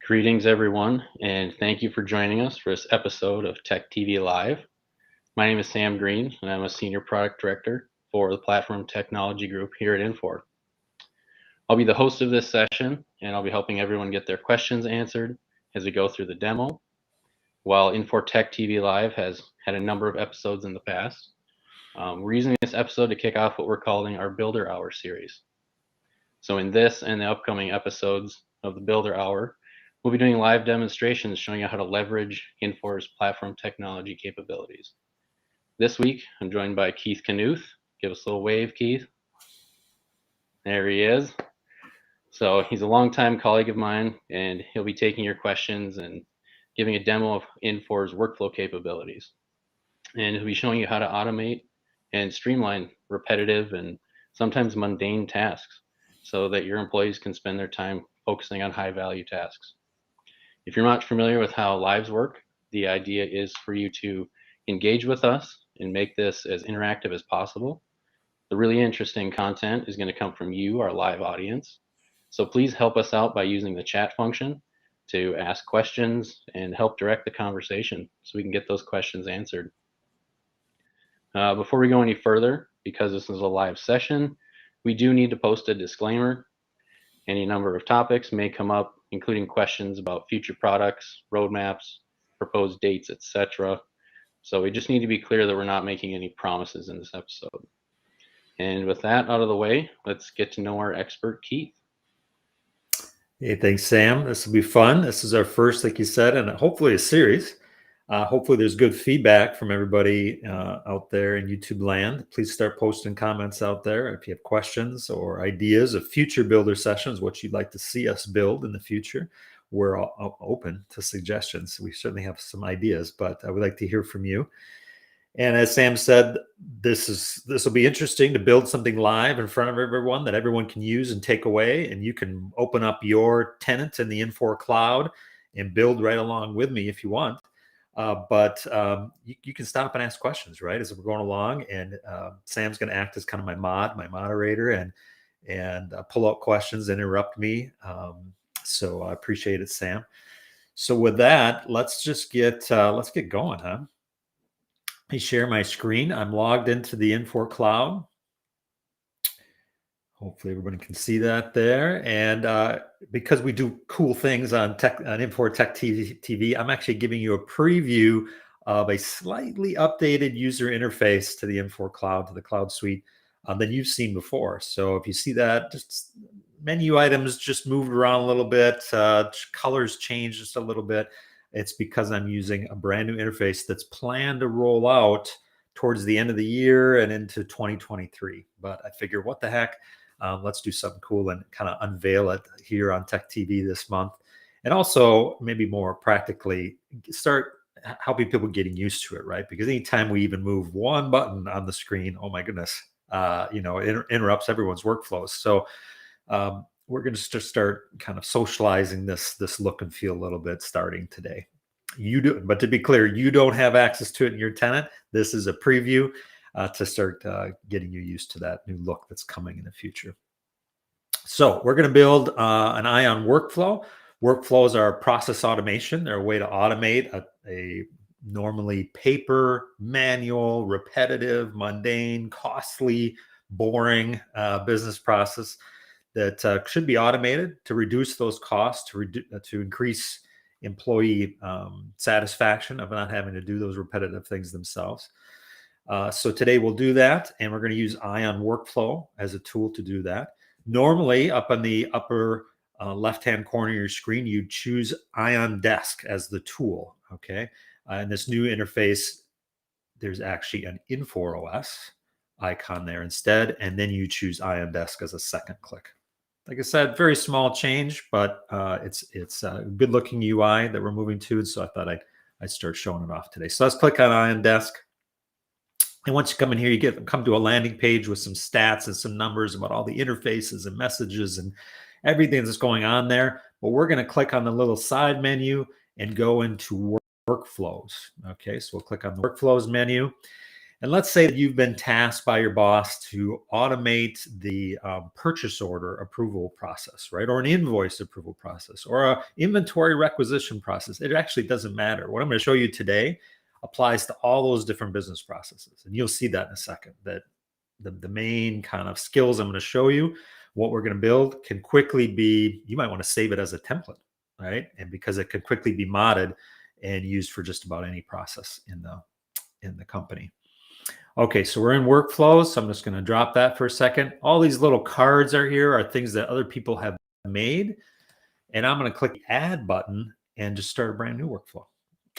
Greetings, everyone, and thank you for joining us for this episode of Tech TV Live. My name is Sam Green, and I'm a Senior Product Director for the Platform Technology Group here at Infor. I'll be the host of this session, and I'll be helping everyone get their questions answered as we go through the demo. While Infor Tech TV Live has had a number of episodes in the past, we're using this episode to kick off what we're calling our Builder Hour series. So in this and the upcoming episodes of the Builder Hour, we'll be doing live demonstrations showing you how to leverage Infor's platform technology capabilities. This week, I'm joined by Keith Knuth. Give us a little wave, Keith. There he is. So he's a longtime colleague of mine, and he'll be taking your questions and giving a demo of Infor's workflow capabilities. And he'll be showing you how to automate and streamline repetitive and sometimes mundane tasks so that your employees can spend their time focusing on high-value tasks. If you're not familiar with how lives work, the idea is for you to engage with us and make this as interactive as possible. The really interesting content is going to come from you, our live audience. So please help us out by using the chat function to ask questions and help direct the conversation so we can get those questions answered. Before we go any further, because this is a live session, we do need to post a disclaimer. Any number of topics may come up, including questions about future products, roadmaps, proposed dates, etc. So we just need to be clear that we're not making any promises in this episode. And with that out of the way, let's get to know our expert, Keith. Hey, thanks, Sam. This will be fun. This is our first, like you said, and hopefully a series. Hopefully there's good feedback from everybody out there in YouTube land. Please start posting comments out there if you have questions or ideas of future builder sessions, what you'd like to see us build in the future. We're all open to suggestions. We certainly have some ideas, but I would like to hear from you. And as Sam said, this will be interesting to build something live in front of everyone that everyone can use and take away. And you can open up your tenant in the Infor cloud and build right along with me if you want. But you can stop and ask questions, right, as we're going along. And Sam's going to act as kind of my moderator, and pull out questions, interrupt me. So I appreciate it, Sam. So with that, let's just get going, huh? Let me share my screen. I'm logged into the Infor cloud. Hopefully everybody can see that there. And because we do cool things on Infor Tech TV, I'm actually giving you a preview of a slightly updated user interface to the Infor cloud, to the cloud suite, than you've seen before. So if you see that, just menu items just moved around a little bit, colors changed just a little bit. It's because I'm using a brand new interface that's planned to roll out towards the end of the year and into 2023. But I figure, what the heck? Let's do something cool and kind of unveil it here on Tech TV this month. And also, maybe more practically, start helping people getting used to it, right? Because anytime we even move one button on the screen, oh my goodness, it interrupts everyone's workflows. So we're going to start kind of socializing this look and feel a little bit starting today. You do, but to be clear, you don't have access to it in your tenant. This is a preview to start getting you used to that new look that's coming in the future. So we're going to build an Ion workflow. Workflows are process automation. They're a way to automate a normally paper, manual, repetitive, mundane, costly, boring business process that should be automated to reduce those costs, to increase employee satisfaction of not having to do those repetitive things themselves. So today we'll do that, and we're going to use Ion Workflow as a tool to do that. Normally, up on the upper left-hand corner of your screen, you choose Ion Desk as the tool, okay? In this new interface, there's actually an Infor OS icon there instead, and then you choose Ion Desk as a second click. Like I said, very small change, but it's a good-looking UI that we're moving to, so I thought I'd start showing it off today. So let's click on Ion Desk. And once you come in here, you come to a landing page with some stats and some numbers about all the interfaces and messages and everything that's going on there. But we're going to click on the little side menu and go into workflows. Okay, so we'll click on the workflows menu. And let's say that you've been tasked by your boss to automate the purchase order approval process, right? Or an invoice approval process, or an inventory requisition process. It actually doesn't matter. What I'm going to show you today applies to all those different business processes. And you'll see that in a second, that the main kind of skills I'm going to show you, what we're going to build, can quickly be, you might want to save it as a template, right? And because it could quickly be modded and used for just about any process in the company. Okay, so we're in workflows. So I'm just going to drop that for a second. All these little cards are here are things that other people have made. And I'm going to click the add button and just start a brand new workflow.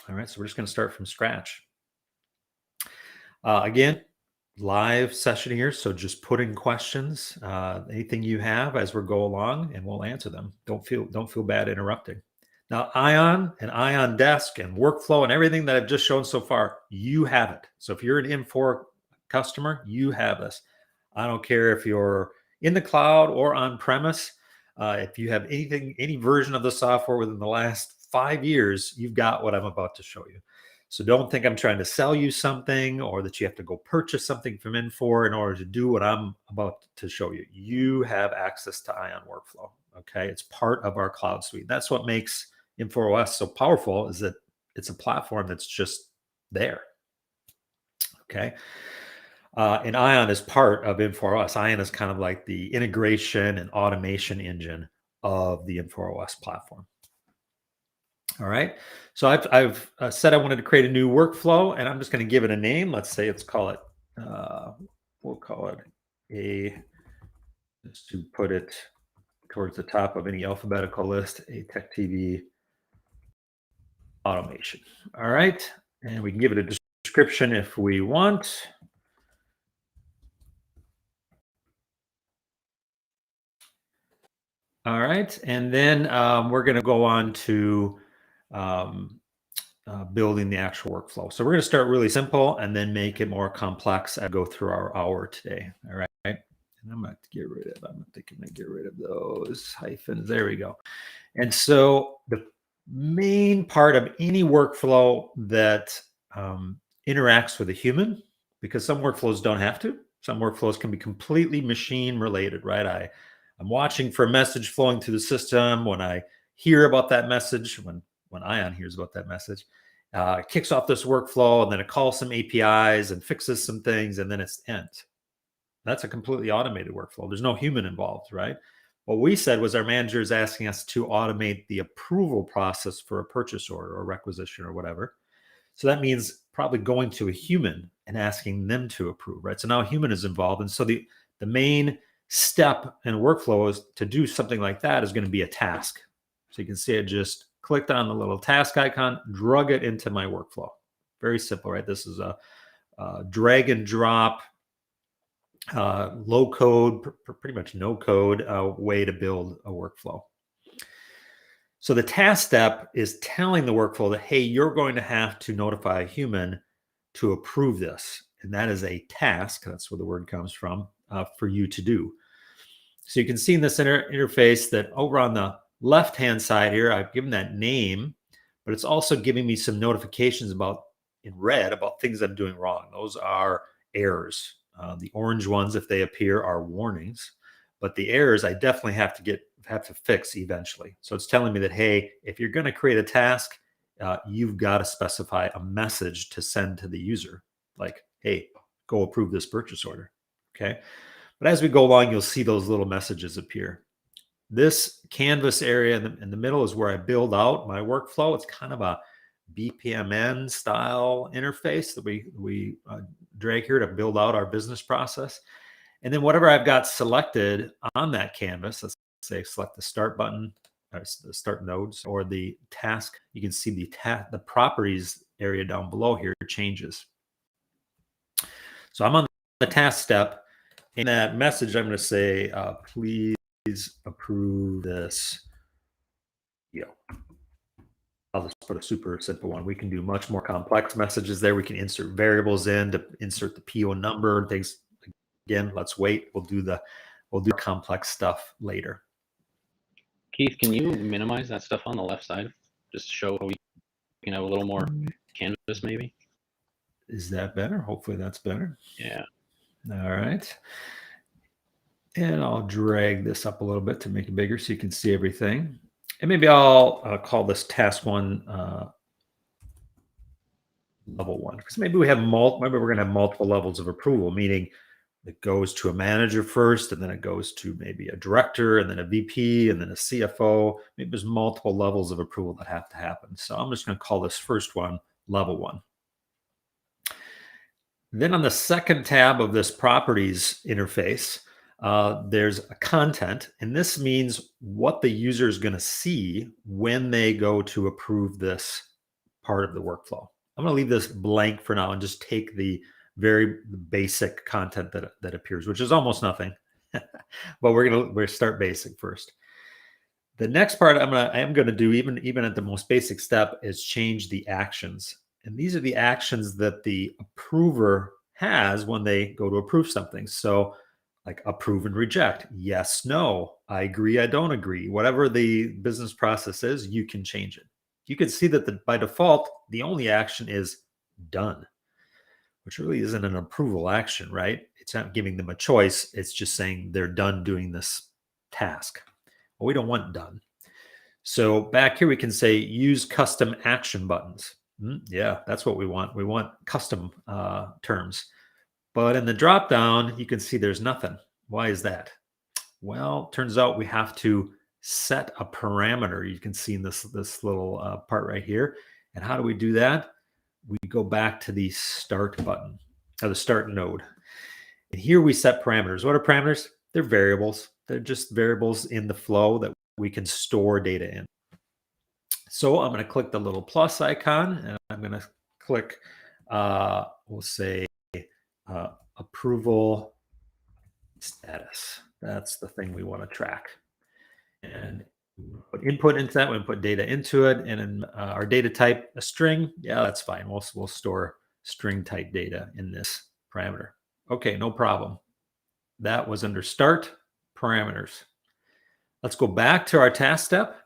All right, so we're just going to start from scratch. Again, live session here. So just put in questions, anything you have as we go along, and we'll answer them. Don't feel bad interrupting. Now, Ion and Ion Desk and workflow and everything that I've just shown so far, you have it. So if you're an Infor customer, you have this. I don't care if you're in the cloud or on premise. If you have any version of the software within the last 5 years, you've got what I'm about to show you. So don't think I'm trying to sell you something or that you have to go purchase something from Infor in order to do what I'm about to show you. You have access to Ion Workflow. Okay, it's part of our cloud suite. That's what makes Infor OS so powerful, is that it's a platform that's just there. Okay. And Ion is part of Infor OS. Ion is kind of like the integration and automation engine of the Infor OS platform. All right. So I've said I wanted to create a new workflow, and I'm just going to give it a name. Let's say we'll call it just to put it towards the top of any alphabetical list, a Tech TV automation. All right. And we can give it a description if we want. All right. And then we're going to go on to building the actual workflow. So we're going to start really simple and then make it more complex as we go through our hour today. All right. And I'm going to get rid of those hyphens. There we go. And so the main part of any workflow that interacts with a human, because some workflows don't have to, some workflows can be completely machine related, right? I'm watching for a message flowing through the system. When I hear about that message, when Ion hears about that message, it kicks off this workflow, and then it calls some APIs and fixes some things, and then it's end. That's a completely automated workflow. There's no human involved, right? What we said was our manager is asking us to automate the approval process for a purchase order or requisition or whatever. So that means probably going to a human and asking them to approve, right? So now a human is involved. And so the main step in workflow is to do something like that is going to be a task. So you can see I just clicked on the little task icon, drug it into my workflow. Very simple, right? This is a drag and drop, low code, pretty much no code way to build a workflow. So the task step is telling the workflow that, hey, you're going to have to notify a human to approve this. And that is a task, that's where the word comes from, for you to do. So you can see in this interface that over on the left-hand side here, I've given that name, but it's also giving me some notifications in red about things I'm doing wrong. Those are errors. The orange ones, if they appear, are warnings, but the errors I definitely have to fix eventually. So it's telling me that, hey, if you're going to create a task, you've got to specify a message to send to the user, like, hey, go approve this purchase order. Okay. But as we go along, you'll see those little messages appear. This canvas area in the middle is where I build out my workflow. It's kind of a BPMN style interface that we drag here to build out our business process. And then whatever I've got selected on that canvas, let's say select the start button, or the start nodes, or the task, you can see the properties area down below here changes. So I'm on the task step. In that message, I'm going to say, please approve this. I'll just put a super simple one. We can do much more complex messages there. We can insert variables in to insert the PO number and things. Again, let's wait. We'll do complex stuff later. Keith, can you minimize that stuff on the left side? Just show we can have a little more canvas maybe? Is that better? Hopefully that's better. Yeah. All right. And I'll drag this up a little bit to make it bigger so you can see everything. And maybe I'll call this task one level one, because maybe maybe we're going to have multiple levels of approval, meaning it goes to a manager first, and then it goes to maybe a director, and then a VP, and then a CFO. Maybe there's multiple levels of approval that have to happen. So I'm just going to call this first one level one. Then on the second tab of this properties interface, there's a content, and this means what the user is going to see when they go to approve this part of the workflow. I'm going to leave this blank for now and just take the very basic content that appears, which is almost nothing. But we're start basic first. The next part I am going to do, even at the most basic step, is change the actions. And these are the actions that the approver has when they go to approve something. So like approve and reject, yes, no, I agree, I don't agree. Whatever the business process is, you can change it. You can see that by default, the only action is done, which really isn't an approval action, right? It's not giving them a choice. It's just saying they're done doing this task. Well, we don't want done. So back here, we can say use custom action buttons. Yeah, that's what we want. We want custom terms. But in the dropdown, you can see there's nothing. Why is that? Well, turns out we have to set a parameter. You can see in this little part right here. And how do we do that? We go back to the start button, or the start node. And here we set parameters. What are parameters? They're variables. They're just variables in the flow that we can store data in. So I'm going to click the little plus icon, and I'm going to click, we'll say, approval status. That's the thing we want to track. And put input into that. We put data into it, and in our data type, a string. Yeah, that's fine. We'll store string type data in this parameter. Okay, no problem. That was under start parameters. Let's go back to our task step.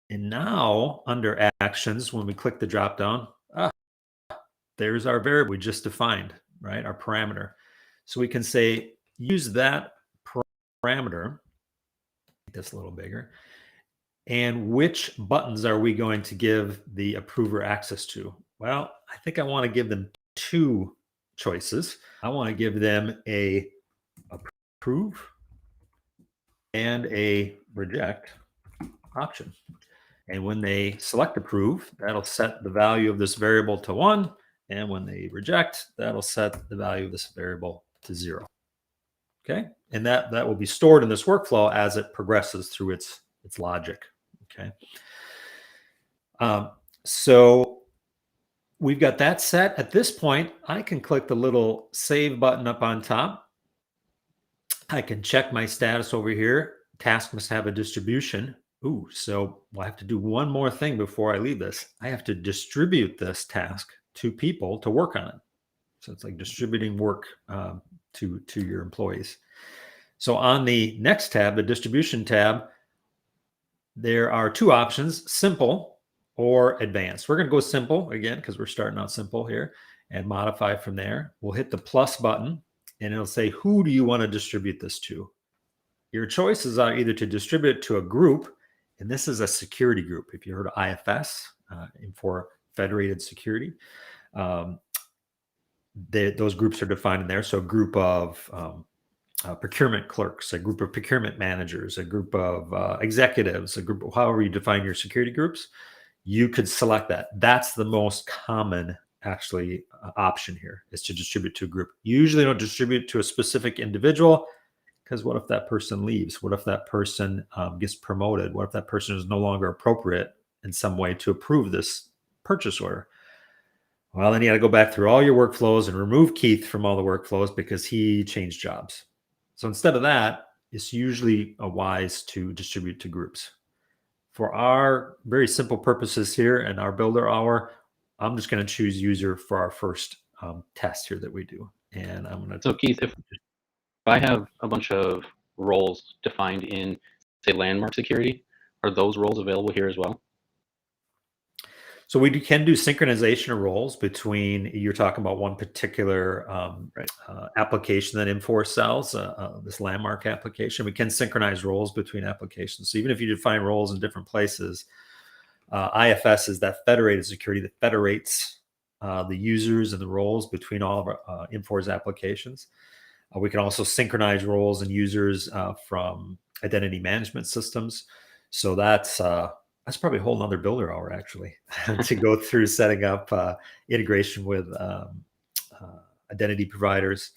And now under actions, when we click the drop down, there's our variable we just defined, right? Our parameter. So we can say, use that parameter, make this a little bigger, and which buttons are we going to give the approver access to? Well, I think I want to give them two choices. I want to give them a approve and a reject option. And when they select approve, that'll set the value of this variable to 1. And when they reject, that'll set the value of this variable to 0. Okay. And that will be stored in this workflow as it progresses through its logic. Okay. So we've got that set. At this point, I can click the little save button up on top. I can check my status over here. Task must have a distribution. Ooh, so I have to do one more thing before I leave this. I have to distribute this task to people to work on it. So it's like distributing work to your employees. So on the next tab, the distribution tab, there are two options, simple or advanced. We're going to go simple again because we're starting out simple here and modify from there. We'll hit the plus button and it'll say, who do you want to distribute this to? Your choices are either to distribute it to a group, and this is a security group. If you heard of IFS, Infor Federated Security, those groups are defined in there. So a group of procurement clerks, a group of procurement managers, a group of executives, a group of however you define your security groups, you could select that. That's the most common actually option here, is to distribute to a group. You usually don't distribute to a specific individual, because what if that person leaves? What if that person gets promoted? What if that person is no longer appropriate in some way to approve this purchase order? Well, then you got to go back through all your workflows and remove Keith from all the workflows because he changed jobs. So instead of that, it's usually wise to distribute to groups. For our very simple purposes here and our builder hour, I'm just going to choose user for our first test here that we do. And I'm going to. So Keith, if I have a bunch of roles defined in, say, landmark security, are those roles available here as well? So we can do synchronization of roles between, you're talking about one particular Right. application that Infor sells, this landmark application. We can synchronize roles between applications. So even if you define roles in different places, IFS is that federated security that federates the users and the roles between all of our, Infor's applications. We can also synchronize roles and users from identity management systems. So that's probably a whole nother builder hour actually to go through setting up integration with identity providers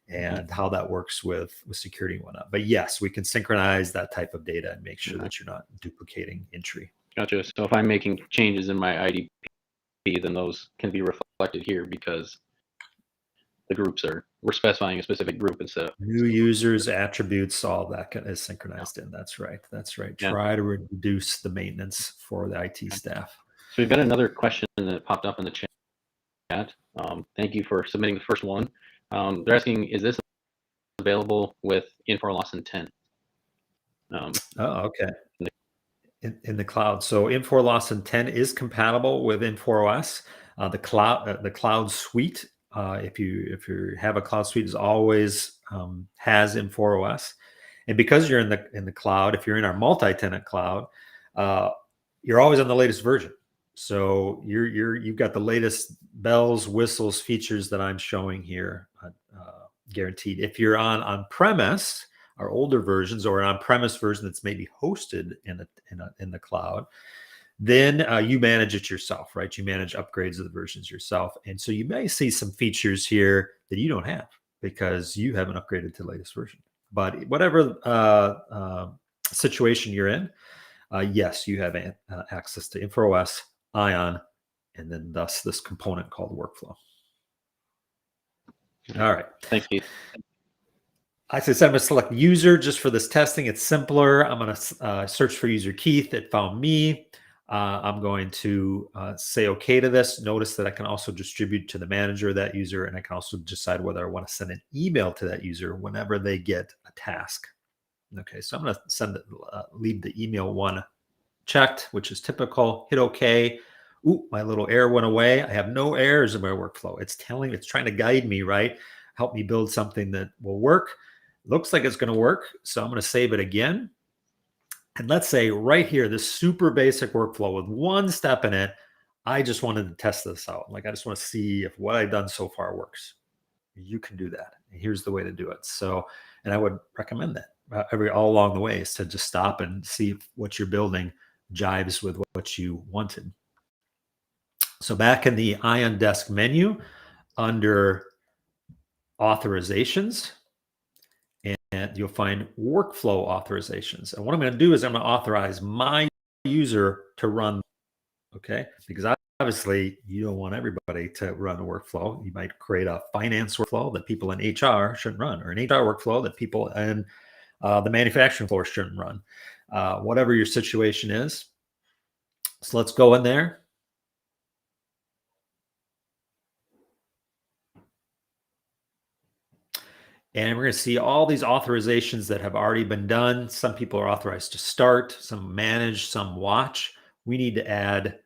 and how that works with security and whatnot. But yes, we can synchronize that type of data and make sure that you're not duplicating entry. Gotcha. So if I'm making changes in my IDP, then those can be reflected here because the groups we're specifying a specific group instead of New users, attributes, all that is synchronized in. That's right. That's right. Yeah. Try to reduce the maintenance for the IT staff. So we've got another question that popped up in the chat. Thank you for submitting the first one. They're asking, is this available with Infor loss intent? Oh, okay. In the cloud. So Infor loss intent is compatible with Infor OS. The cloud suite, if you have a cloud suite, is always has Infor OS. And because you're in the cloud, if you're in our multi-tenant cloud, you're always on the latest version. So you've got the latest bells, whistles, features that I'm showing here, guaranteed. If you're on-premise, our older versions, or an on-premise version that's maybe hosted in the cloud, then you manage it yourself, right? You manage upgrades of the versions yourself, and so you may see some features here that you don't have because you haven't upgraded to the latest version. But whatever situation you're in, yes, you have access to Infor OS, Ion, and then thus this component called workflow. All right. Thanks, Keith. I said I'm going to select user just for this testing. It's simpler. I'm going to search for user Keith. It found me. I'm going to say okay to this. Notice that I can also distribute to the manager of that user, and I can also decide whether I want to send an email to that user whenever they get a task. Okay, so I'm going to leave the email one checked, which is typical. Hit OK. Ooh, my little error went away. I have no errors in my workflow. It's trying to guide me, right? Help me build something that will work. Looks like it's going to work. So I'm going to save it again. And let's say right here, this super basic workflow with one step in it, I just wanted to test this out. Like, I just want to see if what I've done so far works. You can do that. Here's the way to do it. So, and I would recommend that all along the way is to just stop and see if what you're building jives with what you wanted. So back in the Ion Desk menu under authorizations, and you'll find workflow authorizations. And what I'm going to do is I'm going to authorize my user to run, okay? Because obviously you don't want everybody to run a workflow. You might create a finance workflow that people in HR shouldn't run, or an HR workflow that people in the manufacturing floor shouldn't run. Whatever your situation is. So let's go in there. And we're going to see all these authorizations that have already been done. Some people are authorized to start, some manage, some watch. We need to add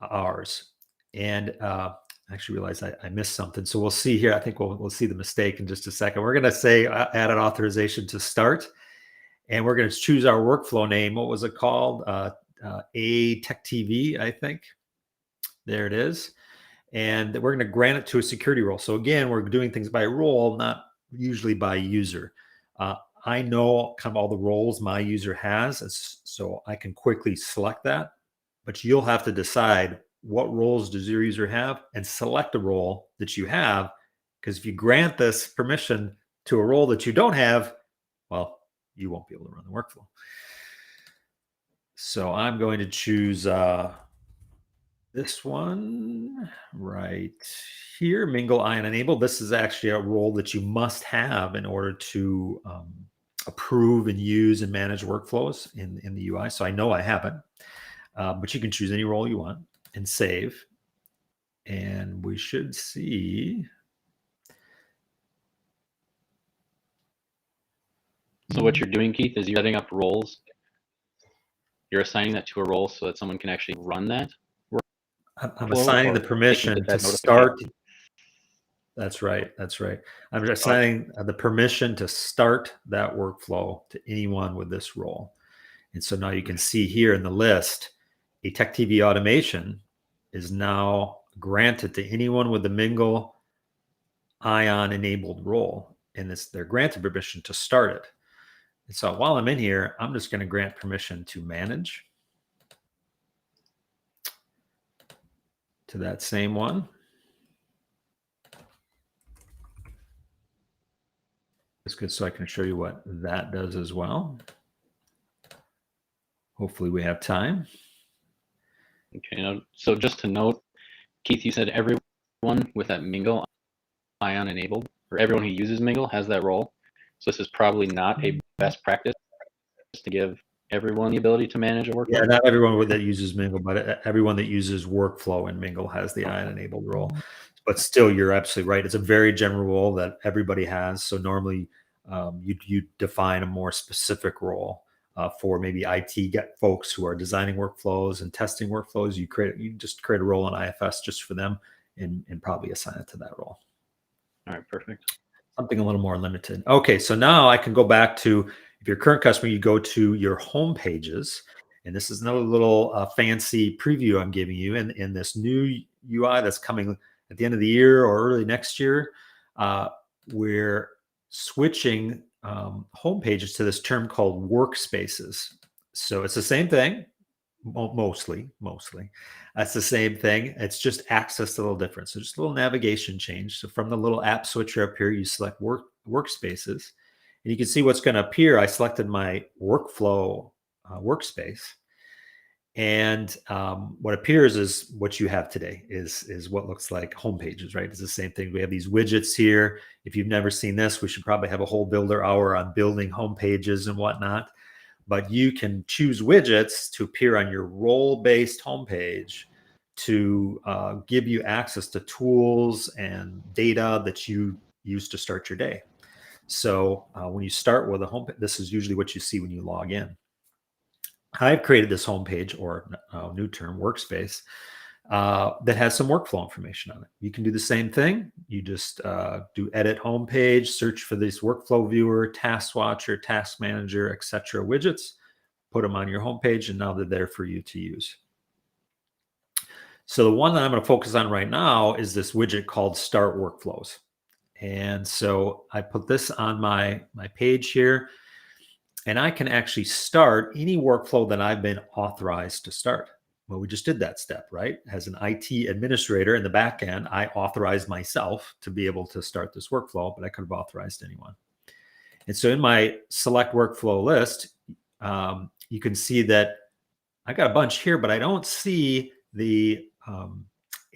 ours. And I actually realized I missed something. So we'll see here. I think we'll see the mistake in just a second. We're going to say add an authorization to start. And we're going to choose our workflow name. What was it called? A Tech TV, I think. There it is. And we're going to grant it to a security role. So again, we're doing things by role, not usually by user. I know kind of all the roles my user has, so I can quickly select that, but you'll have to decide what roles does your user have and select a role that you have, because if you grant this permission to a role that you don't have, well, you won't be able to run the workflow. So I'm going to choose this one right here, Mingle Ion Enable. This is actually a role that you must have in order to approve and use and manage workflows in the UI. So I know I haven't, but you can choose any role you want and save. And we should see. So what you're doing, Keith, is you're setting up roles. You're assigning that to a role so that someone can actually run that. I'm assigning the permission to start. That's right. That's right. I'm assigning the permission to start that workflow to anyone with this role. And so now you can see here in the list, a Tech TV automation is now granted to anyone with the Mingle Ion enabled role. And they're granted permission to start it. And so while I'm in here, I'm just going to grant permission to manage to that same one. It's good so I can show you what that does as well. Hopefully we have time. Okay, so just to note, Keith, you said everyone with that Mingle Ion enabled, or everyone who uses Mingle has that role. So this is probably not a best practice to give everyone the ability to manage a workflow. Yeah, not everyone that uses Mingle, but everyone that uses workflow in Mingle has the Ion enabled role. But still, you're absolutely right. It's a very general role that everybody has. So normally you define a more specific role for maybe IT folks who are designing workflows and testing workflows. You just create a role in IFS just for them and probably assign it to that role. All right, perfect. Something a little more limited. Okay, so now I can go back to, if you're a current customer, you go to your home pages. And this is another little fancy preview I'm giving you in this new UI that's coming at the end of the year or early next year. We're switching home pages to this term called workspaces. So it's the same thing, mostly. That's the same thing. It's just accessed a little different. So just a little navigation change. So from the little app switcher up here, you select workspaces. And you can see what's going to appear. I selected my workflow workspace. And what appears is what you have today is what looks like home pages, right? It's the same thing. We have these widgets here. If you've never seen this, we should probably have a whole builder hour on building home pages and whatnot. But you can choose widgets to appear on your role-based homepage to give you access to tools and data that you use to start your day. So when you start with a home, this is usually what you see when you log in. I've created this homepage, or new term, workspace, that has some workflow information on it. You can do the same thing. You just do edit homepage, search for this workflow viewer, task watcher, task manager, etc. widgets, put them on your homepage, and now they're there for you to use. So the one that I'm going to focus on right now is this widget called Start Workflows. And so I put this on my page here, and I can actually start any workflow that I've been authorized to start. Well, we just did that step, right? As an IT administrator in the back end, I authorized myself to be able to start this workflow, but I could have authorized anyone. And so in my select workflow list, you can see that I got a bunch here, but I don't see the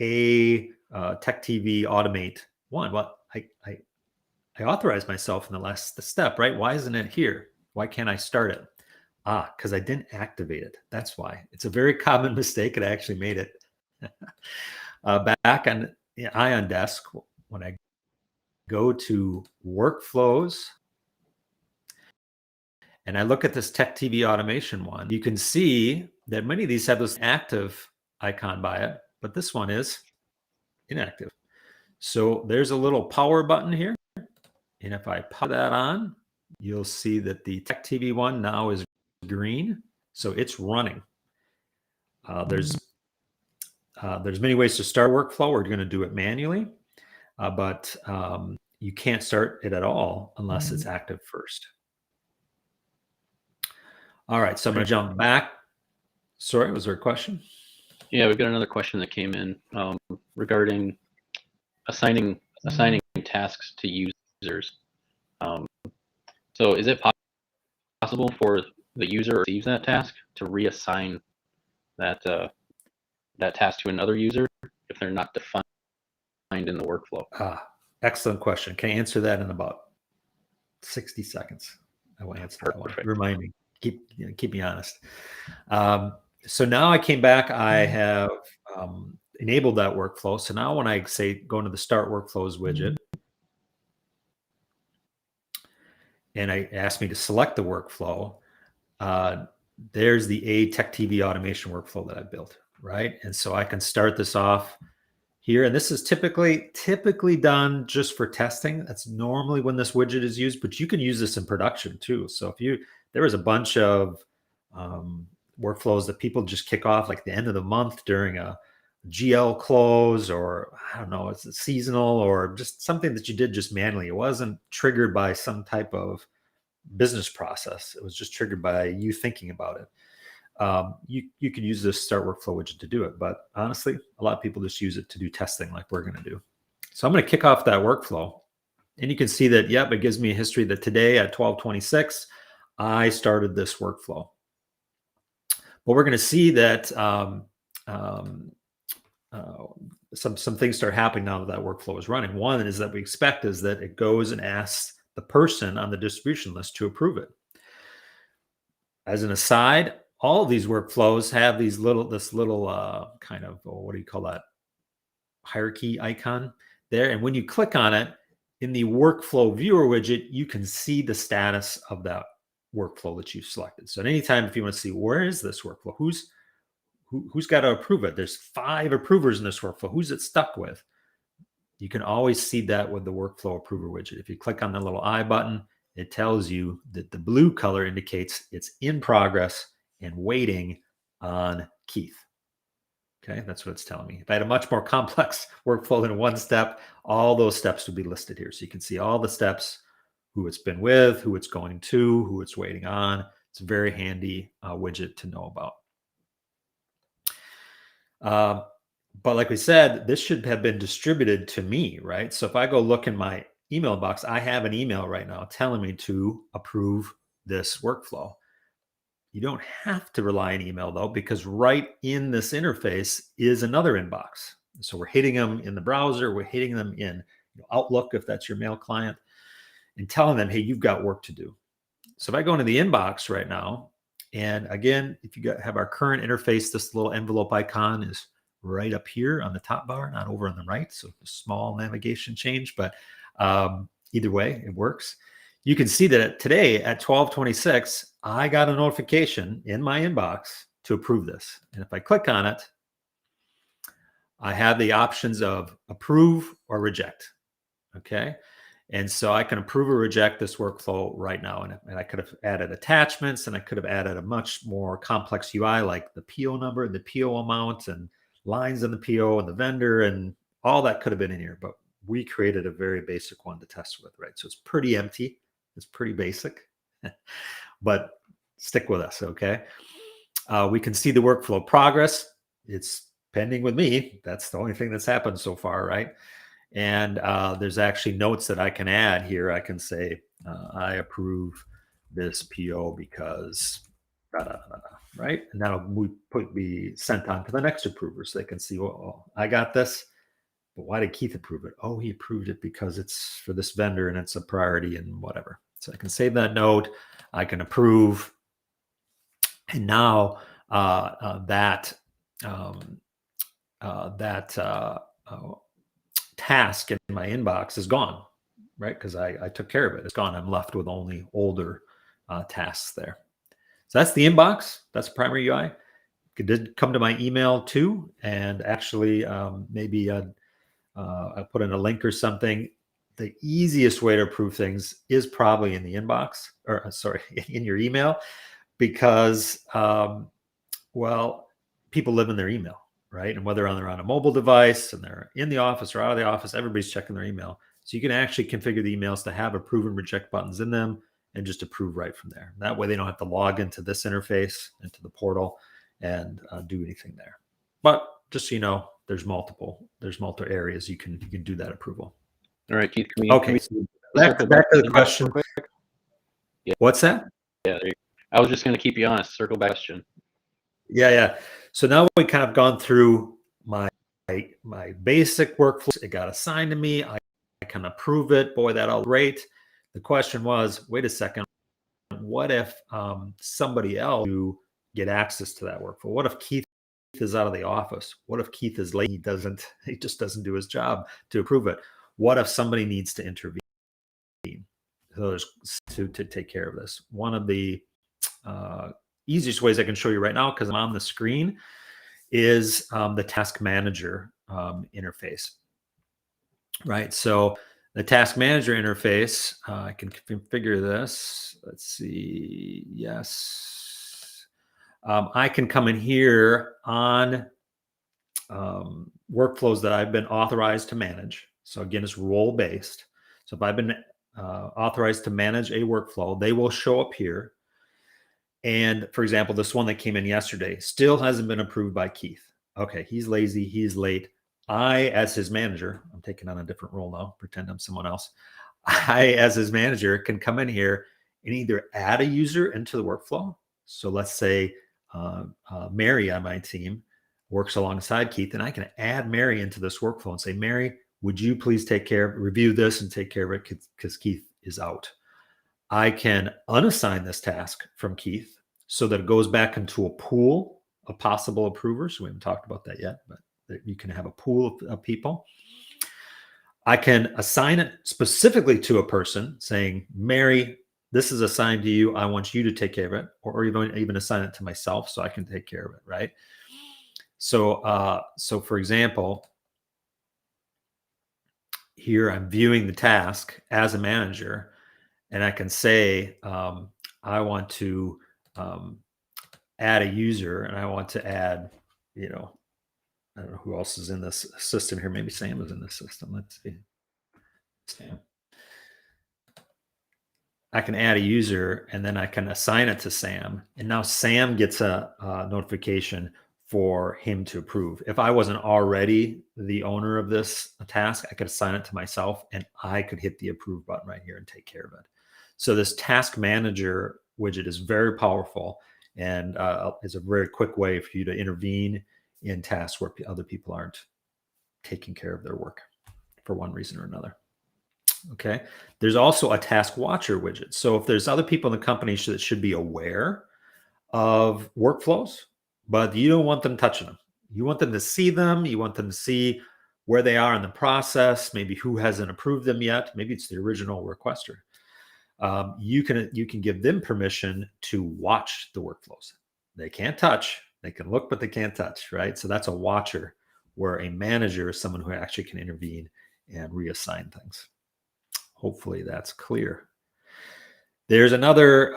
Tech TV Automate one. Well, I authorized myself in the last step, right? Why isn't it here? Why can't I start it? Because I didn't activate it. That's why. It's a very common mistake, and I actually made it. Back on Ion Desk, when I go to Workflows, and I look at this Tech TV Automation one, you can see that many of these have this active icon by it, but this one is inactive. So there's a little power button here. And if I power that on, you'll see that the Tech TV one now is green. So it's running. There's many ways to start workflow. We're going to do it manually, but you can't start it at all unless it's active first. All right, so I'm going to jump back. Sorry, was there a question? Yeah, we've got another question that came in regarding assigning tasks to users. So is it possible for the user who receives that task to reassign that task to another user if they're not defined in the workflow? Excellent question. Can I answer that in about 60 seconds? I will answer that one. Remind me. Keep me honest. So now I came back. I have enabled that workflow. So now when I say go into the Start Workflows widget, and I asked me to select the workflow, there's the Tech TV automation workflow that I built. right? And so I can start this off here. And this is typically done just for testing. That's normally when this widget is used, but you can use this in production too. So there was a bunch of workflows that people just kick off like the end of the month during a GL close, or I don't know, it's a seasonal or just something that you did just manually. It wasn't triggered by some type of business process. It was just triggered by you thinking about it. You could use this start workflow widget to do it, but honestly, a lot of people just use it to do testing like we're going to do. So I'm going to kick off that workflow, and you can see that, yep, it gives me a history that today at 12:26, I started this workflow. But we're going to see that some things start happening now that workflow is running. One is that we expect is that it goes and asks the person on the distribution list to approve it. As an aside, all of these workflows have this little kind of, what do you call that, hierarchy icon there. And when you click on it in the workflow viewer widget, you can see the status of that workflow that you've selected. So at any time, if you want to see where is this workflow, who's got to approve it, there's 5 approvers in this workflow, who's it stuck with, you can always see that with the workflow approver widget. If you click on the little I button, it tells you that the blue color indicates it's in progress and waiting on Keith. Okay, that's what it's telling me. If I had a much more complex workflow than one step, all those steps would be listed here. So you can see all the steps, who it's been with, who it's going to, who it's waiting on. It's a very handy widget to know about. But like we said, this should have been distributed to me, right? So if I go look in my email box, I have an email right now telling me to approve this workflow. You don't have to rely on email though, because right in this interface is another inbox. So we're hitting them in the browser, we're hitting them in Outlook, if that's your mail client, and telling them, hey, you've got work to do. So if I go into the inbox right now, and again, if you have our current interface, this little envelope icon is right up here on the top bar, not over on the right. So a small navigation change, but either way, it works. You can see that today at 12:26, I got a notification in my inbox to approve this. And if I click on it, I have the options of approve or reject. Okay. And so I can approve or reject this workflow right now. And I could have added attachments, and I could have added a much more complex UI like the PO number and the PO amount and lines in the PO and the vendor, and all that could have been in here. But we created a very basic one to test with, right? So it's pretty empty. It's pretty basic, but stick with us, okay? We can see the workflow progress. It's pending with me. That's the only thing that's happened so far, right? And there's actually notes that I can add here. I can say, I approve this PO because, right? And that'll be sent on to the next approver, so they can see, well, I got this, but why did Keith approve it? Oh, he approved it because it's for this vendor and it's a priority and whatever. So I can save that note. I can approve. And now that task in my inbox is gone, right? Because I took care of it. It's gone. I'm left with only older tasks there. So that's the inbox. That's the primary UI. It did come to my email too. And actually, maybe I put in a link or something. The easiest way to approve things is probably in the inbox, or sorry, in your email, because, well, people live in their email, right? And whether they're on a mobile device and they're in the office or out of the office, everybody's checking their email. So you can actually configure the emails to have approve and reject buttons in them and just approve right from there. That way they don't have to log into this interface, into the portal, and do anything there. But just so you know, there's multiple areas you can do that approval. All right, Keith. Okay. Back to the question. Yeah. What's that? Yeah, I was just going to keep you honest. Circle back question. Yeah. So now we kind of gone through my basic workflow. It got assigned to me. I can approve it. Boy, that all great. The question was, wait a second. What if somebody else to get access to that workflow? What if Keith is out of the office? What if Keith is late? He just doesn't do his job to approve it. What if somebody needs to intervene? So there's to take care of this. One of the easiest ways I can show you right now, because I'm on the screen, is the task manager interface, right? So the task manager interface, I can configure this. Let's see. Yes. I can come in here on workflows that I've been authorized to manage. So again, it's role based. So if I've been authorized to manage a workflow, they will show up here. And for example, this one that came in yesterday still hasn't been approved by Keith. Okay, he's lazy, he's late. I, as his manager, I'm taking on a different role now, pretend I'm someone else. I, as his manager, can come in here and either add a user into the workflow. So let's say Mary on my team works alongside Keith, and I can add Mary into this workflow and say, Mary, would you please review this and take care of it because Keith is out. I can unassign this task from Keith so that it goes back into a pool of possible approvers. We haven't talked about that yet, but you can have a pool of people. I can assign it specifically to a person saying, Mary, this is assigned to you. I want you to take care of it, or even assign it to myself so I can take care of it, right? So, so for example, here I'm viewing the task as a manager, and I can say, I want to add a user, and I want to add, I don't know who else is in this system here. Maybe Sam is in this system. Let's see. Sam. I can add a user, and then I can assign it to Sam. And now Sam gets a notification for him to approve. If I wasn't already the owner of this task, I could assign it to myself, and I could hit the approve button right here and take care of it. So this task manager widget is very powerful, and is a very quick way for you to intervene in tasks where other people aren't taking care of their work for one reason or another. Okay. There's also a task watcher widget. So if there's other people in the company that should be aware of workflows, but you don't want them touching them. You want them to see them. You want them to see where they are in the process, maybe who hasn't approved them yet. Maybe it's the original requester. You can give them permission to watch the workflows. They can't touch. They can look, but they can't touch, right? So that's a watcher, where a manager is someone who actually can intervene and reassign things. Hopefully that's clear. There's another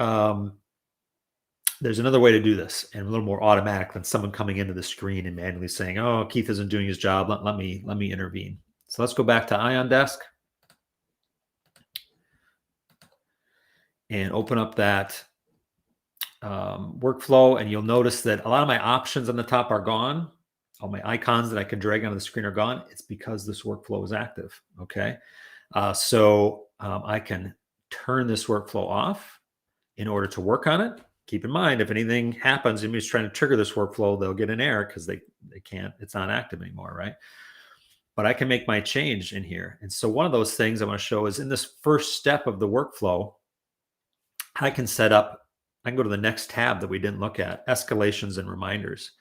way to do this, and a little more automatic than someone coming into the screen and manually saying, "Oh, Keith isn't doing his job. Let me intervene." So let's go back to Ion Desk and open up that workflow, and you'll notice that a lot of my options on the top are gone. All my icons that I could drag onto the screen are gone. It's because this workflow is active. Okay. So I can turn this workflow off in order to work on it. Keep in mind, if anything happens and he's trying to trigger this workflow, they'll get an error because they can't, it's not active anymore, right? But I can make my change in here. And so one of those things I want to show is in this first step of the workflow, I can go to the next tab that we didn't look at, escalations and reminders.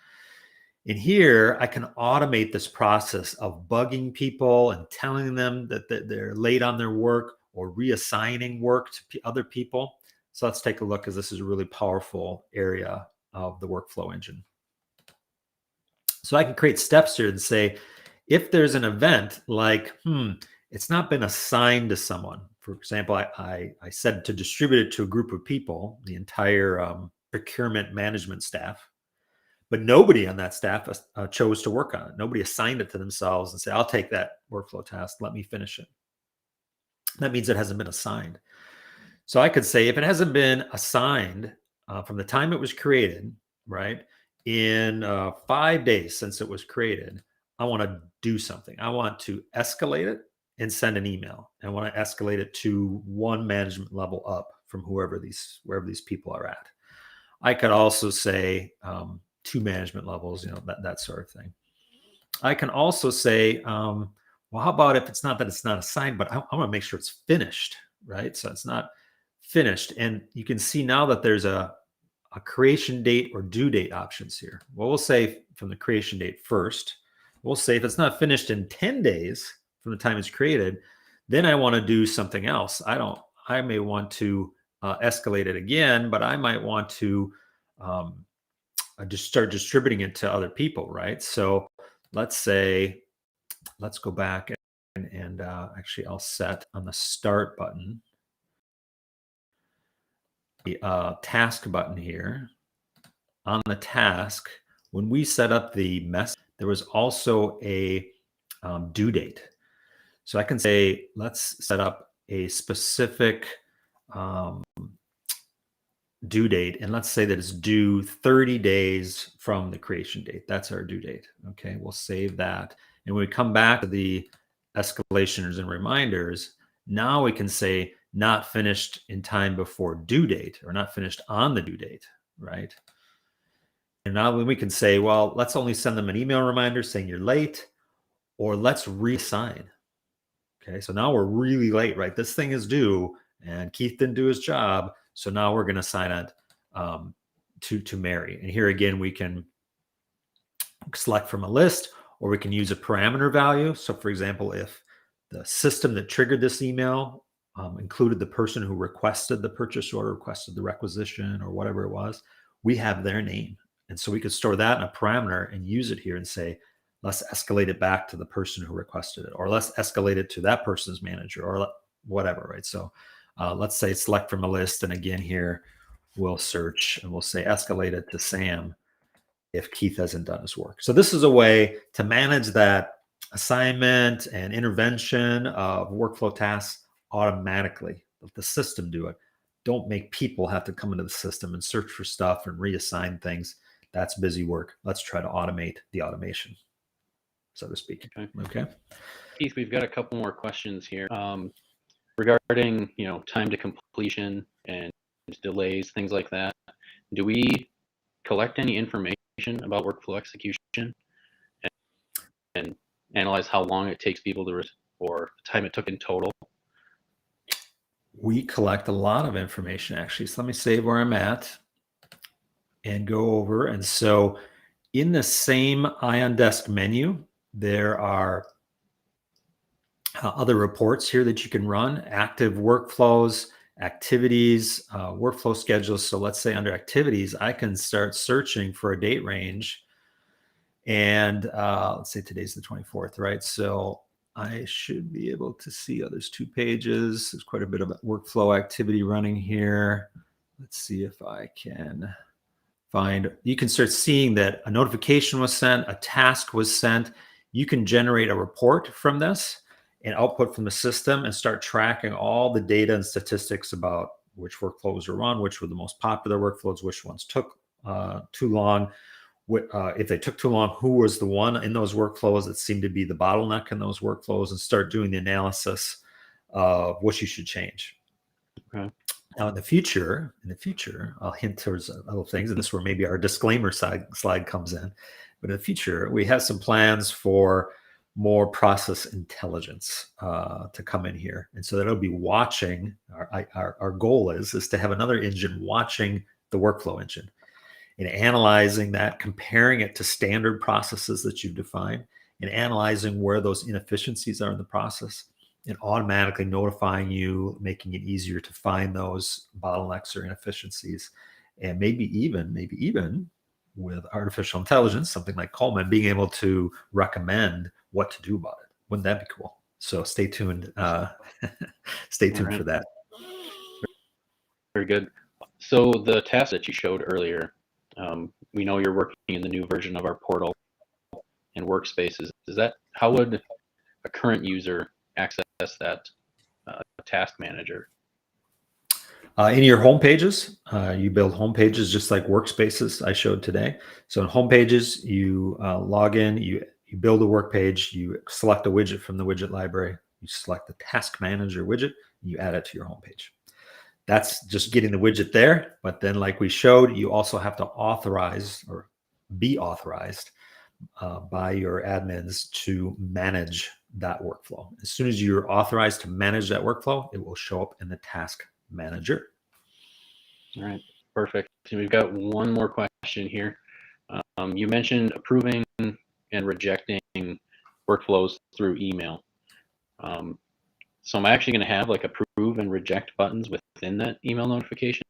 In here, I can automate this process of bugging people and telling them that they're late on their work, or reassigning work to other people. So let's take a look, because this is a really powerful area of the workflow engine. So I can create steps here and say, if there's an event like, it's not been assigned to someone. For example, I said to distribute it to a group of people, the entire procurement management staff. But nobody on that staff chose to work on it. Nobody assigned it to themselves and said, I'll take that workflow task. Let me finish it. That means it hasn't been assigned. So I could say, if it hasn't been assigned from the time it was created, right, in 5 days since it was created, I want to do something. I want to escalate it and send an email. I want to escalate it to one management level up from wherever these people are at. I could also say, 2 management levels, that sort of thing. I can also say, well, how about if it's not assigned, but I want to make sure it's finished, right? So it's not finished. And you can see now that there's a creation date or due date options here. Well, we'll say from the creation date first. We'll say if it's not finished in 10 days from the time it's created, then I want to do something else. I may want to escalate it again, but I might want to just start distributing it to other people, right? So let's go back and actually I'll set on the start button, the task button here. On the task, when we set up the mess, there was also a due date. So I can say, let's set up a specific due date, and let's say that it's due 30 days from the creation date. That's our due date. Okay, we'll save that. And when we come back to the escalations and reminders, now we can say not finished in time before due date, or not finished on the due date, right? And now we can say, well, let's only send them an email reminder saying you're late, or let's reassign. Okay, so now we're really late, right? This thing is due, and Keith didn't do his job, so now we're going to assign it to Mary. And here again, we can select from a list, or we can use a parameter value. So, for example, if the system that triggered this email included the person who requested the purchase order, requested the requisition, or whatever it was, we have their name, and so we could store that in a parameter and use it here and say, let's escalate it back to the person who requested it, or let's escalate it to that person's manager, or whatever, right? So let's say select from a list. And again, here we'll search and we'll say escalate it to Sam if Keith hasn't done his work. So this is a way to manage that assignment and intervention of workflow tasks automatically. Let the system do it. Don't make people have to come into the system and search for stuff and reassign things. That's busy work. Let's try to automate the automation, so to speak. Okay. Keith, we've got a couple more questions here regarding time to completion and delays, things like that. Do we collect any information about workflow execution and analyze how long it takes people to or time it took in total? We collect a lot of information, actually. So let me save where I'm at and go over. And so in the same Ion Desk menu, there are other reports here that you can run: active workflows, activities, workflow schedules. So let's say under activities, I can start searching for a date range. And let's say today's the 24th, right? So I should be able to see, there's 2 pages. There's quite a bit of workflow activity running here. Let's see if I can find, you can start seeing that a notification was sent, a task was sent. You can generate a report from this and output from the system and start tracking all the data and statistics about which workflows were run, which were the most popular workflows, which ones took too long. If they took too long, who was the one in those workflows that seemed to be the bottleneck in those workflows, and start doing the analysis of what you should change. Okay. Now, in the future, I'll hint towards other things, and this is where maybe our disclaimer slide comes in. But in the future, we have some plans for more process intelligence to come in here, and so that'll be watching. Our goal is to have another engine watching the workflow engine and analyzing that, comparing it to standard processes that you've defined, and analyzing where those inefficiencies are in the process, and automatically notifying you, making it easier to find those bottlenecks or inefficiencies. And maybe even with artificial intelligence, something like Coleman, being able to recommend what to do about it. Wouldn't that be cool? So stay tuned. Stay tuned for that. Very good. So the task that you showed earlier, we know you're working in the new version of our portal and workspaces. How would a current user access that task manager? In your home pages, you build home pages just like workspaces I showed today. So in home pages, you log in, you build a work page, you select a widget from the widget library, you select the task manager widget, and you add it to your home page. That's just getting the widget there. But then, like we showed, you also have to authorize or be authorized by your admins to manage that workflow. As soon as you're authorized to manage that workflow, it will show up in the task manager. All right, perfect. So we've got one more question here. You mentioned approving and rejecting workflows through email. So I'm actually going to have like approve and reject buttons within that email notification,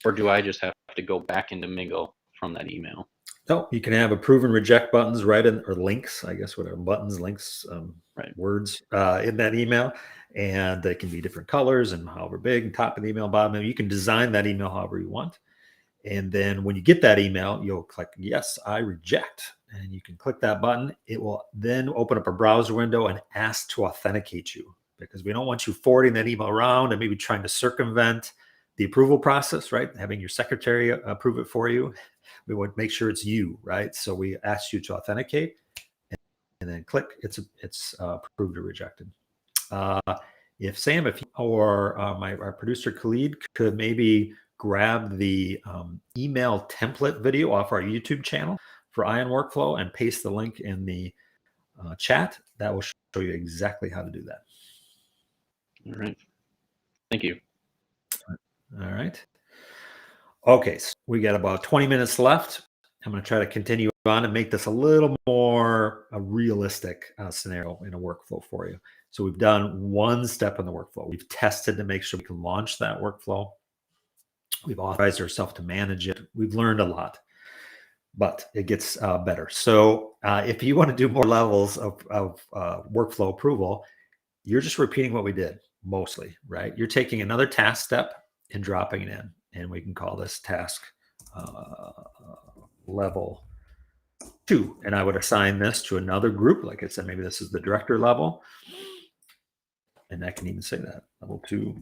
or do I just have to go back into Mingle from that email? No, you can have approve and reject buttons right in, or links, I guess, whatever, buttons, links, Right. words in that email. And they can be different colors and however big, top of the email, bottom. You can design that email however you want. And then when you get that email, you'll click, yes, I reject. And you can click that button. It will then open up a browser window and ask to authenticate you, because we don't want you forwarding that email around and maybe trying to circumvent the approval process, right? Having your secretary approve it for you. We want to make sure it's you, right? So we ask you to authenticate and then click, it's approved or rejected. If Sam, if you, or our producer Khalid could maybe grab the email template video off our YouTube channel for Ion Workflow and paste the link in the chat, that will show you exactly how to do that. All right. Thank you. All right. Okay, so we got about 20 minutes left. I'm going to try to continue on and make this a little more a realistic scenario in a workflow for you. So we've done one step in the workflow. We've tested to make sure we can launch that workflow. We've authorized ourselves to manage it. We've learned a lot, but it gets better. So if you want to do more levels of workflow approval, you're just repeating what we did mostly, right? You're taking another task step and dropping it in. And we can call this task level 2. And I would assign this to another group. Like I said, maybe this is the director level. And I can even say that level 2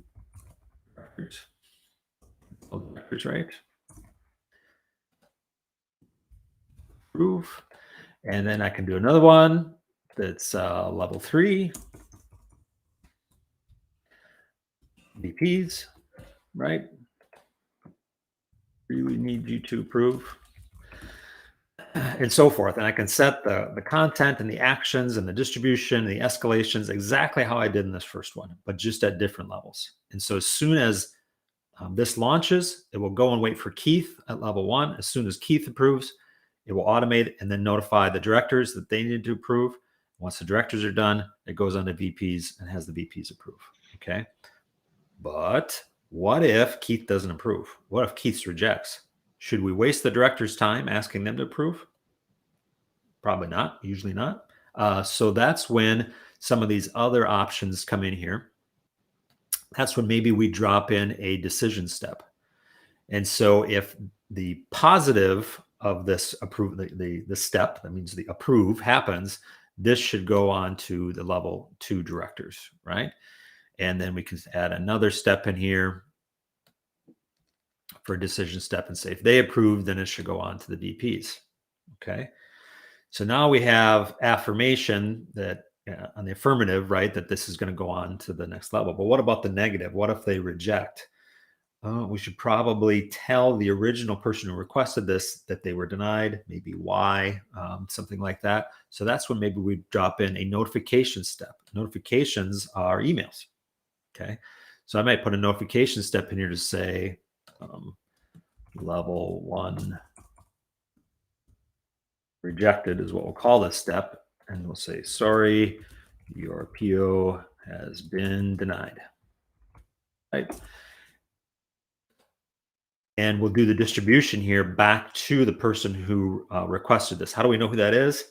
directors. Directors, right? Approve. And then I can do another one that's level 3. VPs, right? Really need you to approve. And so forth. And I can set the content and the actions and the distribution and the escalations exactly how I did in this first one, but just at different levels. And so as soon as this launches, it will go and wait for Keith at level 1. As soon as Keith approves, it will automate and then notify the directors that they need to approve. Once the directors are done, it goes on to VPs and has the VPs approve. Okay. But what if Keith doesn't approve? What if Keith rejects? Should we waste the director's time asking them to approve? Probably not, usually not. So that's when some of these other options come in here. That's when maybe we drop in a decision step. And so if the positive of this approve, the step, that means the approve happens, this should go on to the level 2 directors, right? And then we can add another step in here for a decision step and say if they approve, then it should go on to the VPs. Okay. So now we have affirmation that on the affirmative, right, that this is going to go on to the next level. But what about the negative? What if they reject? We should probably tell the original person who requested this that they were denied, maybe why, something like that. So that's when maybe we drop in a notification step. Notifications are emails. Okay. So I might put a notification step in here to say level 1 rejected is what we'll call this step. And we'll say, sorry, your PO has been denied. Right. And we'll do the distribution here back to the person who requested this. How do we know who that is?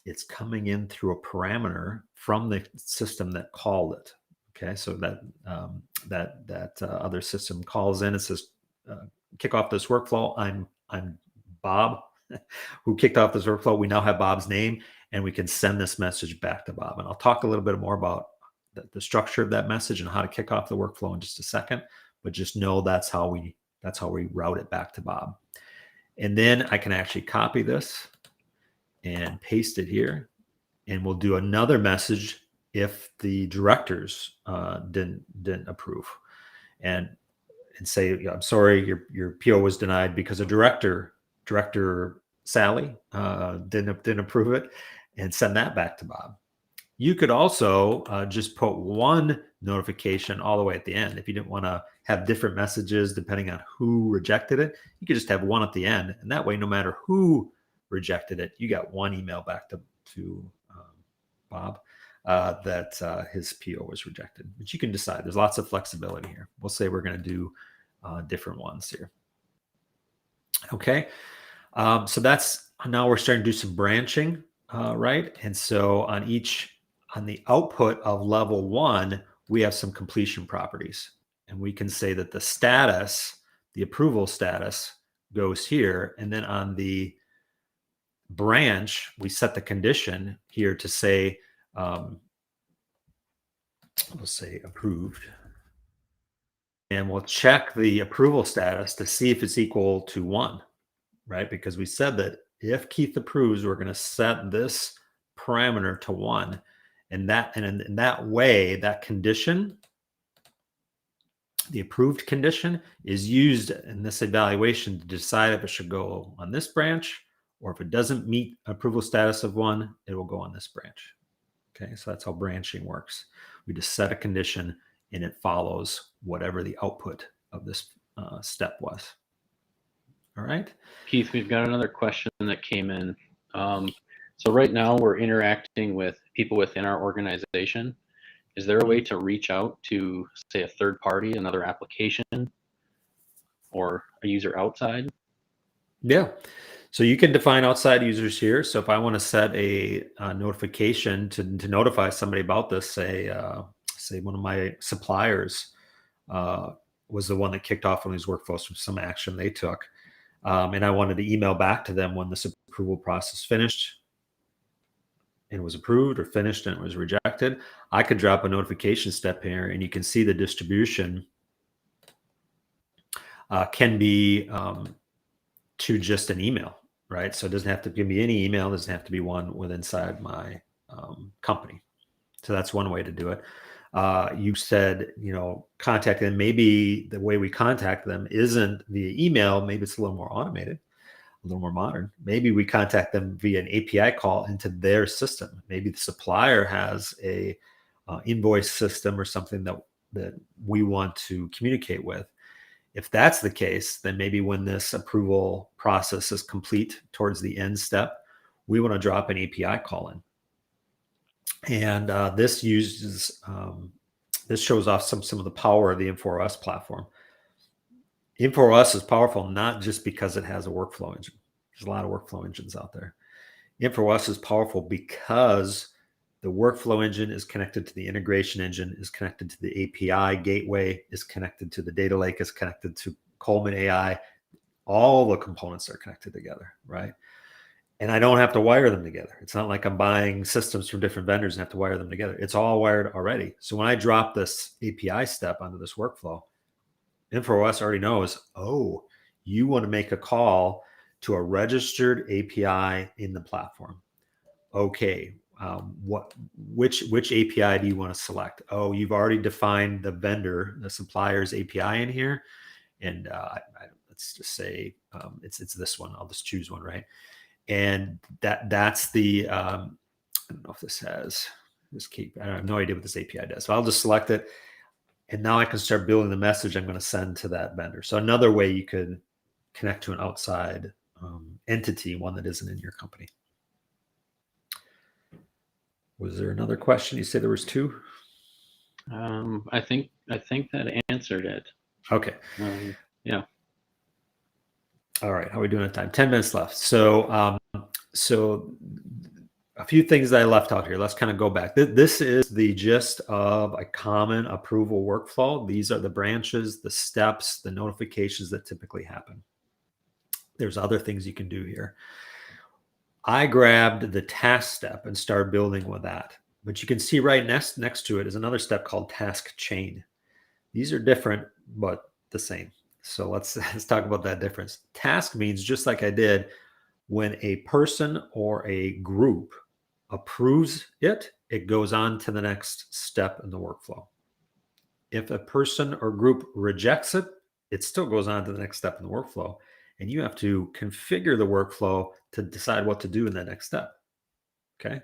It's coming in through a parameter from the system that called it. Okay, so that other system calls in and says, kick off this workflow. I'm Bob, who kicked off this workflow. We now have Bob's name, and we can send this message back to Bob. And I'll talk a little bit more about the structure of that message and how to kick off the workflow in just a second. But just know that's how we route it back to Bob. And then I can actually copy this and paste it here. And we'll do another message if the directors didn't approve, and say, I'm sorry, your PO was denied because a director Sally didn't approve it, and send that back to Bob. You could also just put one notification all the way at the end. If you didn't want to have different messages depending on who rejected it, you could just have one at the end. And that way, no matter who rejected it, you got one email back to Bob that his PO was rejected. But you can decide. There's lots of flexibility here. We'll say we're going to do different ones here. Okay. So that's now we're starting to do some branching, right? And so on the output of level 1, we have some completion properties, and we can say that the status, the approval status, goes here, and then on the branch, we set the condition here to say, we'll say approved. And we'll check the approval status to see if it's equal to 1, right? Because we said that if Keith approves, we're going to set this parameter to 1. And in that way, that condition, the approved condition, is used in this evaluation to decide if it should go on this branch, or if it doesn't meet approval status of 1, it will go on this branch. Okay, so that's how branching works. We just set a condition and it follows whatever the output of this step was. All right. Keith, we've got another question that came in. So right now we're interacting with people within our organization. Is there a way to reach out to, say, a third party, another application, or a user outside? Yeah. So you can define outside users here. So if I want to set a notification to notify somebody about this, say one of my suppliers was the one that kicked off one of these workflows from some action they took, and I wanted to email back to them when this approval process finished and was approved, or finished and it was rejected, I could drop a notification step here, and you can see the distribution can be to just an email, right? So it doesn't have to give me any email. It doesn't have to be one with inside my company. So that's one way to do it. You said, contact them. Maybe the way we contact them isn't via email. Maybe it's a little more automated, a little more modern. Maybe we contact them via an API call into their system. Maybe the supplier has a invoice system or something that we want to communicate with. If that's the case, then maybe when this approval process is complete towards the end step, we want to drop an API call in. And this shows off some of the power of the Infor platform. Infor is powerful not just because it has a workflow engine. There's a lot of workflow engines out there. Infor is powerful because the workflow engine is connected to the integration engine, is connected to the API gateway, is connected to the data lake, is connected to Coleman AI. All the components are connected together, right? And I don't have to wire them together. It's not like I'm buying systems from different vendors and have to wire them together. It's all wired already. So when I drop this API step onto this workflow, Infor already knows, oh, you want to make a call to a registered API in the platform. Okay, which API do you want to select? Oh, you've already defined the vendor, the supplier's API in here, and let's just say it's this one. I'll just choose one, right? And that's the I don't know if this has this key. I have no idea what this API does. So I'll just select it, and now I can start building the message I'm going to send to that vendor. So another way you could connect to an outside entity, one that isn't in your company. Was there another question? You said there was two. I think that answered it. Okay. Yeah. All right. How are we doing on time? 10 minutes left. So, so a few things that I left out here. Let's kind of go back. This is the gist of a common approval workflow. These are the branches, the steps, the notifications that typically happen. There's other things you can do here. I grabbed the task step and started building with that. But you can see right next to it is another step called task chain. These are different, but the same. So let's talk about that difference. Task means, just like I did, when a person or a group approves it, it goes on to the next step in the workflow. If a person or group rejects it, it still goes on to the next step in the workflow. And you have to configure the workflow to decide what to do in that next step. Okay,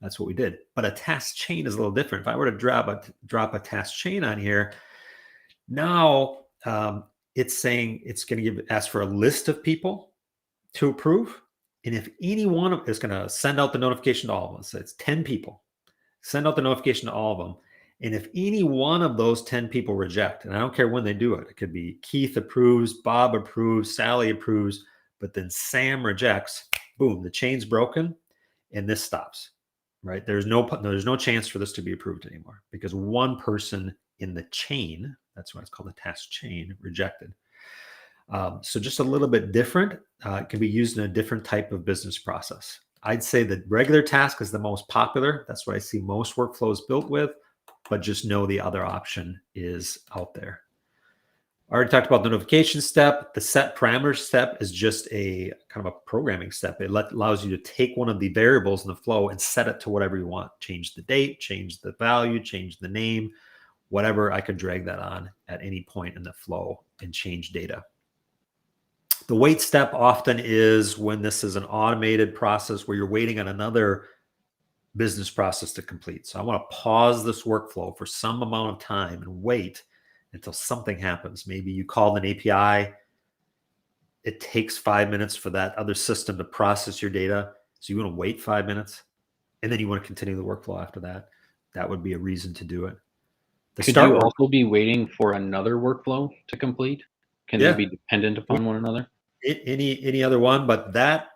that's what we did. But a task chain is a little different. If I were to drop a task chain on here, now it's saying it's going to ask for a list of people to approve. And if any one of it's going to send out the notification to all of them. So it's 10 people. Send out the notification to all of them. And if any one of those 10 people reject, and I don't care when they do it, it could be Keith approves, Bob approves, Sally approves, but then Sam rejects, boom, the chain's broken and this stops, right? There's no chance for this to be approved anymore because one person in the chain, that's why it's called a task chain, rejected. So just a little bit different. It can be used in a different type of business process. I'd say the regular task is the most popular. That's what I see most workflows built with, but just know the other option is out there. I already talked about the notification step. The set parameters step is just a kind of a programming step. It allows you to take one of the variables in the flow and set it to whatever you want. Change the date, change the value, change the name, whatever. I could drag that on at any point in the flow and change data. The wait step often is when this is an automated process where you're waiting on another business process to complete. So I want to pause this workflow for some amount of time and wait until something happens. Maybe you call an API. It takes 5 minutes for that other system to process your data. So you want to wait 5 minutes and then you want to continue the workflow after that. That would be a reason to do it. Could you also be waiting for another workflow to complete? Can they be dependent upon one another? Any other one, but that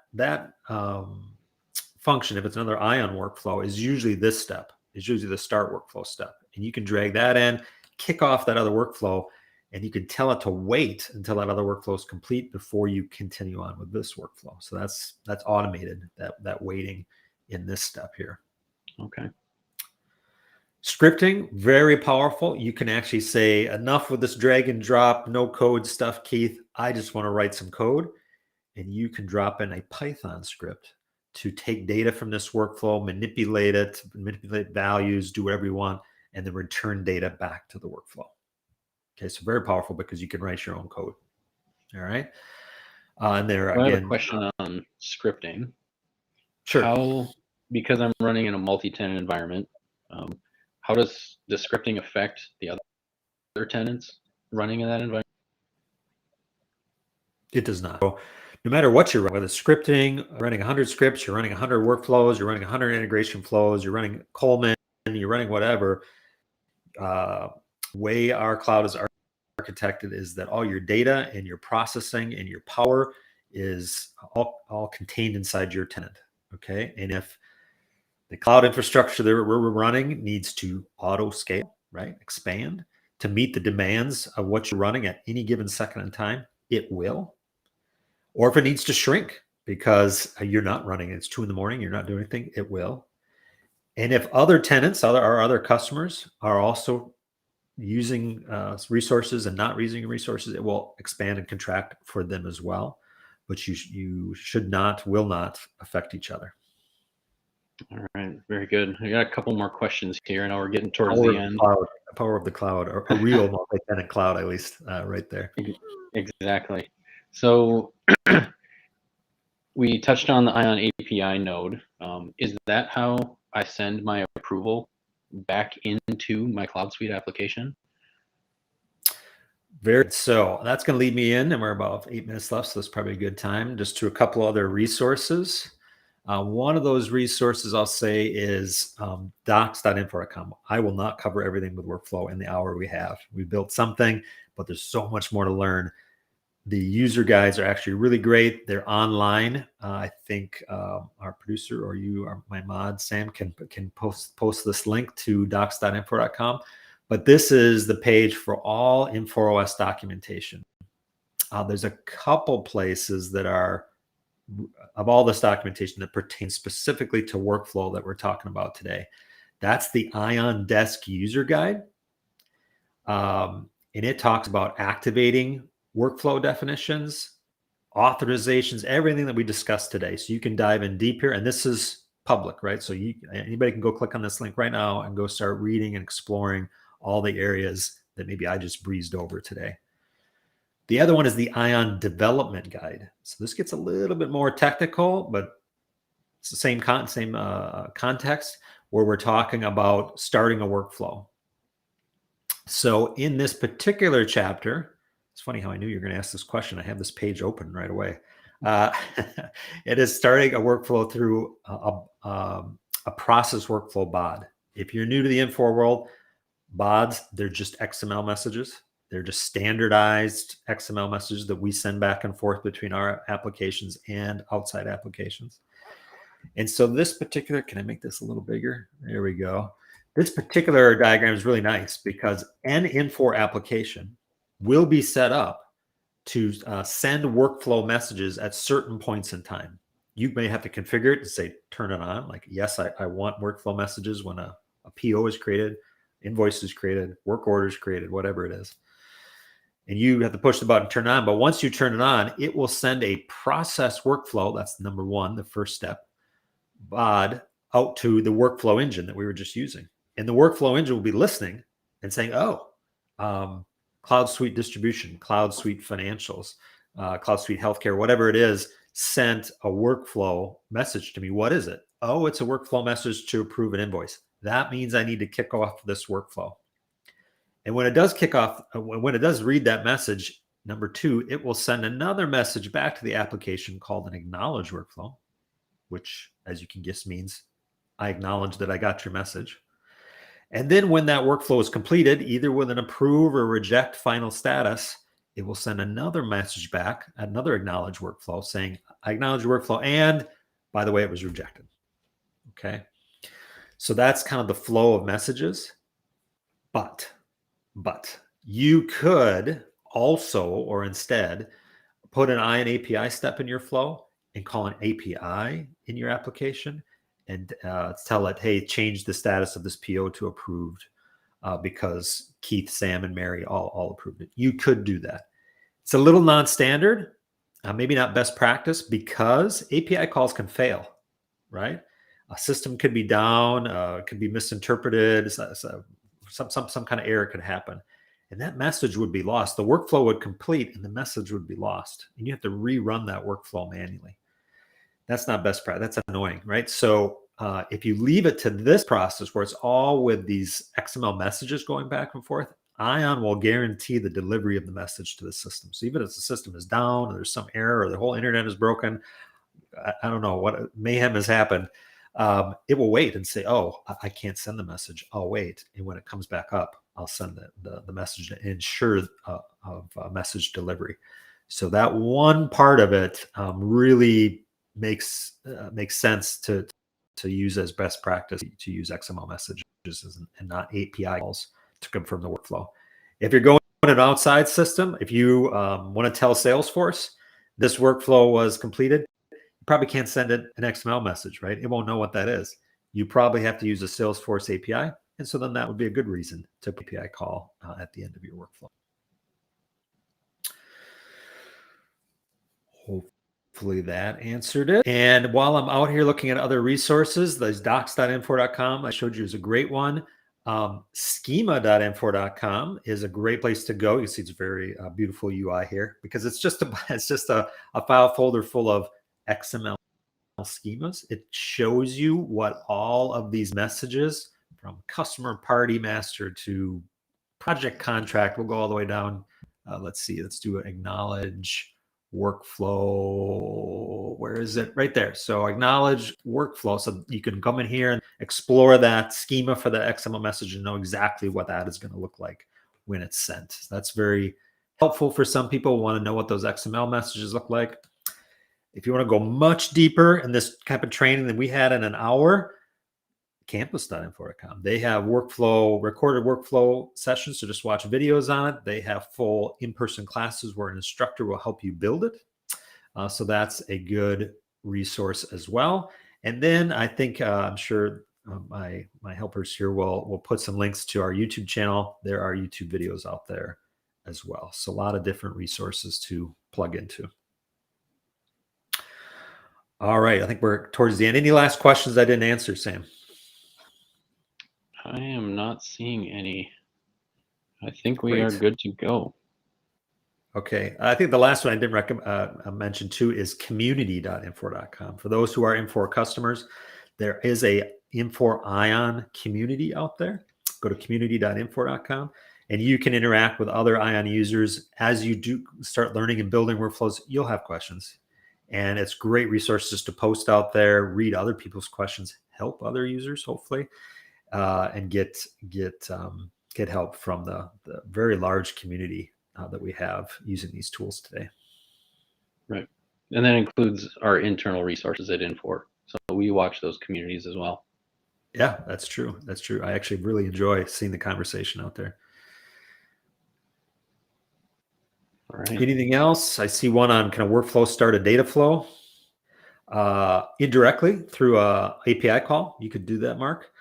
function, if it's another Ion workflow, is usually this step. Is usually the start workflow step, and you can drag that in, kick off that other workflow, and you can tell it to wait until that other workflow is complete before you continue on with this workflow. So that's automated. That waiting in this step here. Okay. Scripting, very powerful. You can actually say, enough with this drag and drop, no code stuff, Keith. I just want to write some code. And you can drop in a Python script to take data from this workflow, manipulate values, do whatever you want, and then return data back to the workflow. Okay, so very powerful because you can write your own code. All right. And there again, I have a question on scripting. Sure. Because I'm running in a multi-tenant environment, how does the scripting affect the other tenants running in that environment? It does not. So no matter what you're running, whether it's scripting, running 100 scripts, you're running 100 workflows, you're running 100 integration flows, you're running Coleman, you're running whatever, way our cloud is architected is that all your data and your processing and your power is all contained inside your tenant. Okay. And if the cloud infrastructure that we're running needs to auto scale, right? Expand to meet the demands of what you're running at any given second in time, it will. Or if it needs to shrink because you're not running, it's 2 a.m, you're not doing anything, it will. And if other tenants, our other customers are also using resources and not using resources, it will expand and contract for them as well. But you should not, will not affect each other. All right, very good. I got a couple more questions here. I know we're getting towards the end. Power of the cloud, or a real multi-tenant cloud, at least, right there. Exactly. So we touched on the Ion API node. Is that how I send my approval back into my Cloud Suite application? So that's going to lead me in, and we're about 8 minutes left, so that's probably a good time, just to a couple other resources. One of those resources I'll say is docs.infor.com. I will not cover everything with workflow in the hour we have. We built something, but there's so much more to learn. The user guides are actually really great. They're online. I think our producer or you, or my mod, Sam, can post this link to docs.infor.com. But this is the page for all InfoOS documentation. There's a couple places that are of all this documentation that pertains specifically to workflow that we're talking about today. That's the Ion Desk user guide. And it talks about activating workflow definitions, authorizations, everything that we discussed today. So you can dive in deep here, and this is public, right? So anybody can go click on this link right now and go start reading and exploring all the areas that maybe I just breezed over today. The other one is the Ion Development Guide. So this gets a little bit more technical, but it's the same context where we're talking about starting a workflow. So in this particular chapter, it's funny how I knew you were going to ask this question. I have this page open right away. It is starting a workflow through a process workflow bod. If you're new to the Infor world, bods, they're just XML messages. They're just standardized XML messages that we send back and forth between our applications and outside applications. And so this particular, can I make this a little bigger? There we go. This particular diagram is really nice because an Infor application will be set up to send workflow messages at certain points in time. You may have to configure it to say, turn it on. Like, yes, I want workflow messages when a PO is created, invoice is created, work order is created, whatever it is. And you have to push the button, turn it on. But once you turn it on, it will send a process workflow. That's number one, the first step, BOD, out to the workflow engine that we were just using. And the workflow engine will be listening and saying, oh, Cloud Suite distribution, Cloud Suite financials, Cloud Suite healthcare, whatever it is, sent a workflow message to me. What is it? Oh, it's a workflow message to approve an invoice. That means I need to kick off this workflow. And when it does kick off, when it does read that message, number two, it will send another message back to the application called an acknowledge workflow, which, as you can guess, means I acknowledge that I got your message. And then when that workflow is completed, either with an approve or reject final status, it will send another message back, another acknowledge workflow saying, I acknowledge your workflow. And by the way, it was rejected. Okay. So that's kind of the flow of messages. But you could also, or instead, put an IAN API step in your flow and call an API in your application and tell it, hey, change the status of this PO to approved because Keith, Sam, and Mary all approved it. You could do that. It's a little non-standard, maybe not best practice, because API calls can fail, right? A system could be down, could be misinterpreted, some kind of error could happen. And that message would be lost. The workflow would complete and the message would be lost. And you have to rerun that workflow manually. That's not best practice. That's annoying, right? So if you leave it to this process where it's all with these XML messages going back and forth, ION will guarantee the delivery of the message to the system. So even if the system is down or there's some error or the whole internet is broken, I don't know what mayhem has happened, it will wait and say, oh, I can't send the message. I'll wait. And when it comes back up, I'll send the message to ensure of message delivery. So that one part of it really makes sense to use as best practice to use XML messages and not API calls to confirm the workflow. If you're going to an outside system, if you want to tell Salesforce this workflow was completed, you probably can't send it an XML message, right? It won't know what that is. You probably have to use a Salesforce API. And so then that would be a good reason to API call at the end of your workflow. Hopefully that answered it. And while I'm out here looking at other resources, there's docs.infor.com I showed you is a great one. Schema.infor.com is a great place to go. You see it's a very beautiful UI here because it's just a file folder full of XML schemas. It shows you what all of these messages from customer party master to project contract, we'll go all the way down. Let's see, let's do an acknowledge workflow. Where is it? Right there. So acknowledge workflow. So you can come in here and explore that schema for the XML message and know exactly what that is going to look like when it's sent. That's very helpful for some people who want to know what those XML messages look like. If you want to go much deeper in this type of training than we had in an hour, campus.infor.com. They have recorded workflow sessions to just watch videos on it. They have full in-person classes where an instructor will help you build it. So that's a good resource as well. And then I think I'm sure my helpers here will put some links to our YouTube channel. There are YouTube videos out there as well. So a lot of different resources to plug into. All right, I think we're towards the end. Any last questions I didn't answer, Sam? I am not seeing any. I think we are good to go. Okay. I think the last one I didn't mention too is community.infor.com. For those who are Infor customers, there is a Infor ION community out there. Go to community.infor.com and you can interact with other ION users. As you do start learning and building workflows, you'll have questions. And it's great resources to post out there, read other people's questions, help other users, hopefully, and get get help from the very large community that we have using these tools today. Right. And that includes our internal resources at Infor. So we watch those communities as well. Yeah, that's true. That's true. I actually really enjoy seeing the conversation out there. All right. Anything else? I see one on kind of workflow start a data flow. Indirectly through a API call, you could do that, Mark.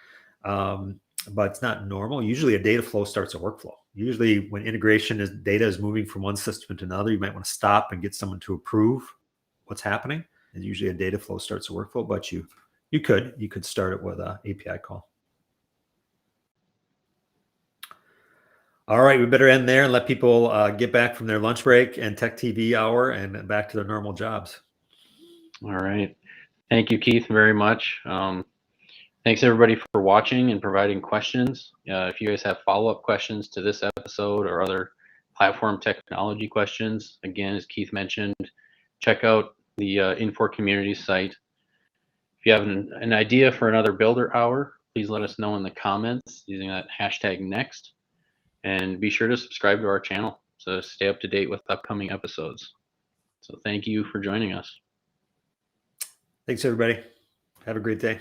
But it's not normal. Usually a data flow starts a workflow. Usually when data is moving from one system to another, you might want to stop and get someone to approve what's happening. And usually a data flow starts a workflow, but you could start it with an API call. All right, we better end there and let people get back from their lunch break and Tech TV hour and back to their normal jobs. All right. Thank you, Keith, very much. Thanks everybody for watching and providing questions. If you guys have follow-up questions to this episode or other platform technology questions, again, as Keith mentioned, check out the Infor community site. If you have an idea for another builder hour, please let us know in the comments using that hashtag next. And be sure to subscribe to our channel to stay up to date with upcoming episodes. So thank you for joining us. Thanks, everybody. Have a great day.